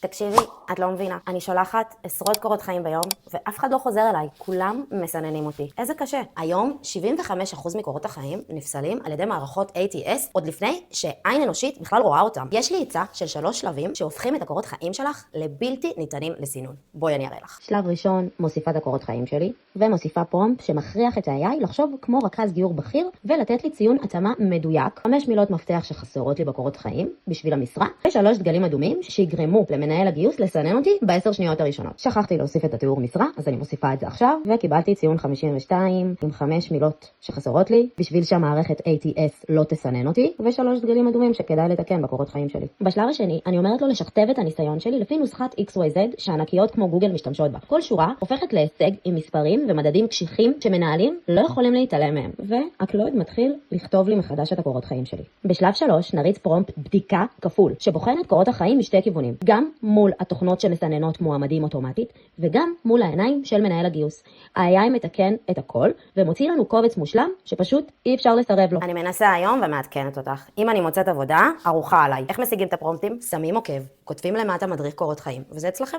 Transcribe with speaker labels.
Speaker 1: תקשיבי, את לא מבינה. אני שולחת עשרות קורות חיים ביום, ואף אחד לא חוזר אליי. כולם מסננים אותי. איזה קשה. היום, 75% מקורות החיים נפסלים על ידי מערכות ATS, עוד לפני שעין אנושית בכלל רואה אותם. יש לי עצה של 3 שלבים שהופכים את הקורות חיים שלך לבלתי ניתנים לסינון. בואי אני אראה לך. שלב ראשון, מוסיפה את הקורות חיים שלי, ומוסיפה פרומפט שמכריח את ה-AI לחשוב כמו רכז גיור בכיר, ולתת לי ציון התאמה מדויק, 5 מילות מפתח שחסרות לי בקורות חיים, בשביל המשרה, ו3 דגלים אדומים שיגרמו למנהל הגיוס לסנן אותי ב10 שניות הראשונות. שכחתי להוסיף את התיאור משרה, אז אני מוסיפה את זה עכשיו, וקיבלתי ציון 52 עם 5 מילות שחסרות לי, בשביל שהמערכת ATS לא תסנן אותי, ו3 דגלים אדומים שכדאי לתקן בקורות חיים שלי. בשלב השני, אני אומרת לו לשכתב את הניסיון שלי לפי נוסחת XYZ שענקיות כמו גוגל משתמשות בה. כל שורה הופכת להישג עם מספרים ומדדים קשיחים שמנהלים לא יכולים להתעלם מהם. והקלוד מתחיל לכתוב לי מחדש את הקורות חיים שלי. בשלב 3 נריץ פרומפט בדיקה כפול, שבוחן את קורות החיים משתי כיוונים. גם מול התוכנות שמסננות מועמדים אוטומטית, וגם מול העיניים של מנהל הגיוס. ה-AI מתקן את הכל, ומוציא לנו קובץ מושלם, שפשוט אי אפשר לסרב לו. אני מנסה היום ומעדכנת אותך. אם אני מוצאת עבודה, ערוכה עליי. איך משיגים את הפרומפטים? שמים עוקב, כותבים למטה מדריך קורות חיים, וזה אצלכם.